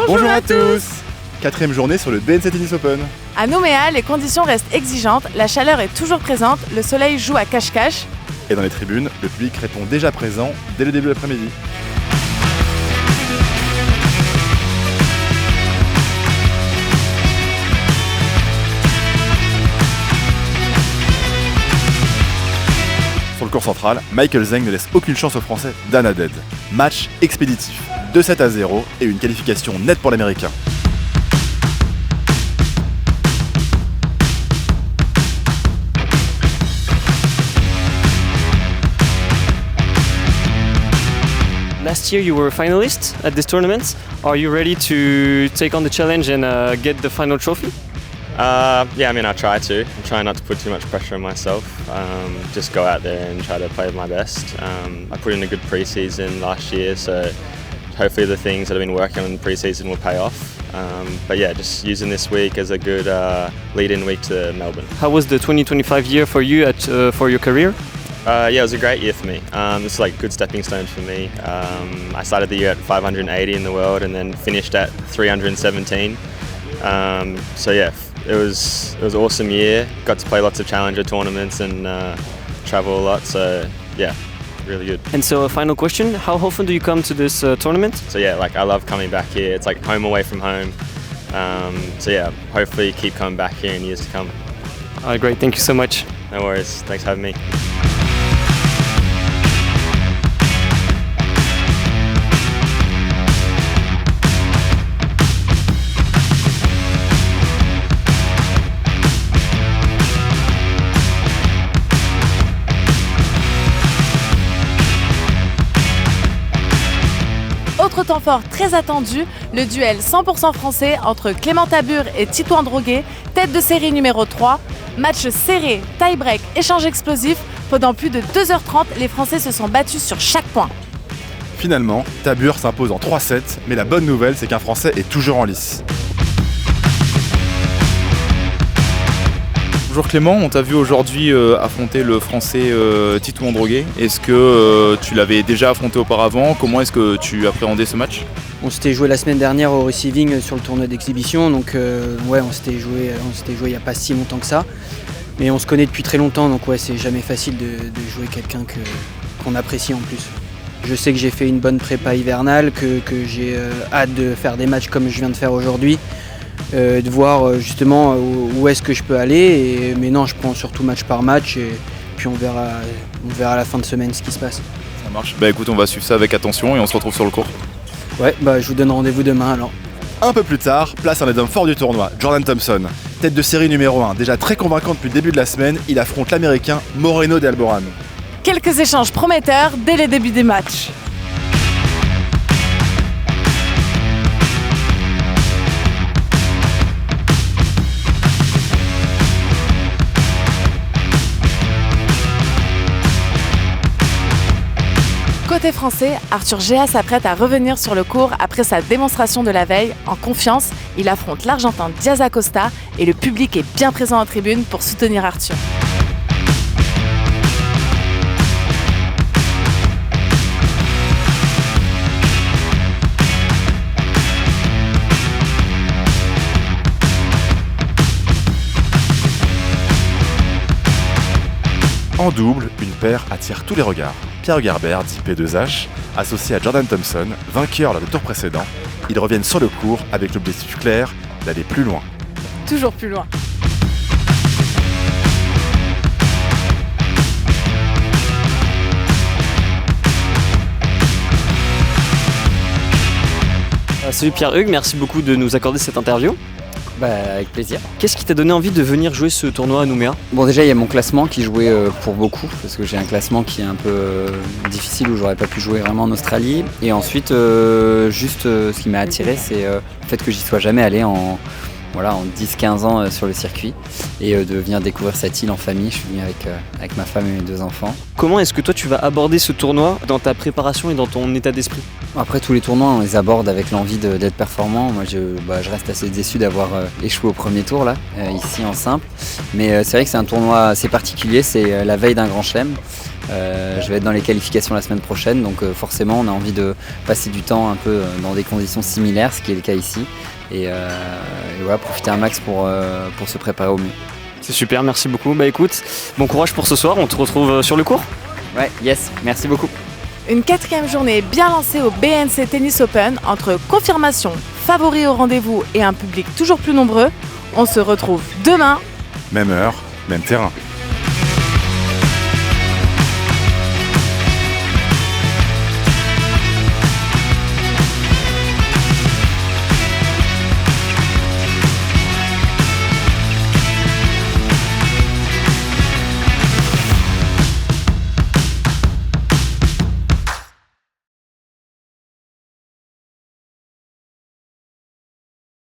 Bonjour à tous. Quatrième journée sur le BNC Tennis Open. À Nouméa, les conditions restent exigeantes, la chaleur est toujours présente, le soleil joue à cache-cache. Et dans les tribunes, le public répond déjà présent dès le début de l'après-midi. Sur le court central, Michael Zeng ne laisse aucune chance aux Français Dan Hadad. Match expéditif, 2-7-0 et une qualification nette pour l'Américain. Last year you were a finalist at this tournament. Are you ready to take on the challenge and get the final trophy? Yeah, I mean, I try to. I'm trying not to put too much pressure on myself. Just go out there and try to play my best. I put in a good pre-season last year, so hopefully the things that I've been working on in the pre-season will pay off. But yeah, just using this week as a good lead-in week to Melbourne. How was the 2025 year for you for your career? Yeah, it was a great year for me. It's like good stepping stones for me. I started the year at 580 in the world and then finished at 317. So yeah, it was an awesome year. Got to play lots of challenger tournaments and travel a lot. So yeah, really good. And so a final question, how often do you come to this tournament? So yeah, like I love coming back here. It's like home away from home. So yeah, hopefully keep coming back here in years to come. Great, thank you so much. No worries, thanks for having me. Autre temps fort très attendu, le duel 100% français entre Clément Tabure et Titouan Droguet, tête de série numéro 3. Match serré, tie-break, échange explosif. Pendant plus de 2h30, les Français se sont battus sur chaque point. Finalement, Tabure s'impose en 3-7, mais la bonne nouvelle, c'est qu'un Français est toujours en lice. Bonjour Clément, on t'a vu aujourd'hui affronter le Français Titouan Droguet. Est-ce que tu l'avais déjà affronté auparavant? Comment est-ce que tu appréhendais ce match? On s'était joué la semaine dernière au Receiving sur le tournoi d'exhibition, donc ouais, on s'était joué il n'y a pas si longtemps que ça. Mais on se connaît depuis très longtemps, donc ouais, c'est jamais facile de jouer quelqu'un qu'on apprécie en plus. Je sais que j'ai fait une bonne prépa hivernale, que j'ai hâte de faire des matchs comme je viens de faire aujourd'hui. De voir justement où est-ce que je peux aller. Mais non, je prends surtout match par match et puis on verra à la fin de semaine ce qui se passe. Ça marche. Bah écoute, on va suivre ça avec attention et on se retrouve sur le court. Ouais, bah je vous donne rendez-vous demain alors. Un peu plus tard, place à un des hommes forts du tournoi, Jordan Thompson. Tête de série numéro 1, déjà très convaincant depuis le début de la semaine, il affronte l'Américain Moreno de Alboran. Quelques échanges prometteurs dès les débuts des matchs. Côté français, Arthur Géas s'apprête à revenir sur le court après sa démonstration de la veille. En confiance, il affronte l'Argentin Diaz Acosta et le public est bien présent en tribune pour soutenir Arthur. En double, une paire attire tous les regards. Pierre Garbert, dit P2H, associé à Jordan Thompson, vainqueur lors du tour précédent, ils reviennent sur le court avec l'objectif clair d'aller plus loin. Toujours plus loin. Salut Pierre-Hugues, merci beaucoup de nous accorder cette interview. Bah, avec plaisir. Qu'est-ce qui t'a donné envie de venir jouer ce tournoi à Nouméa? Bon, déjà il y a mon classement qui jouait pour beaucoup, parce que j'ai un classement qui est un peu difficile où j'aurais pas pu jouer vraiment en Australie. Et ensuite, ce qui m'a attiré, c'est le fait que j'y sois jamais allé en 10-15 ans sur le circuit et de venir découvrir cette île en famille. Je suis venu avec ma femme et mes 2 enfants. Comment est-ce que toi tu vas aborder ce tournoi dans ta préparation et dans ton état d'esprit? Après, tous les tournois, on les aborde avec l'envie d'être performant. Moi, je reste assez déçu d'avoir échoué au premier tour, là, ici en simple. Mais c'est vrai que c'est un tournoi assez particulier, c'est la veille d'un grand chelem. Je vais être dans les qualifications la semaine prochaine, donc forcément on a envie de passer du temps un peu dans des conditions similaires, ce qui est le cas ici. Et voilà, profiter un max pour se préparer au mieux. C'est super, merci beaucoup. Bah écoute, bon courage pour ce soir, on te retrouve sur le court. Ouais, yes, merci beaucoup. Une 4e journée bien lancée au BNC Tennis Open entre confirmation, favoris au rendez-vous et un public toujours plus nombreux. On se retrouve demain. Même heure, même terrain.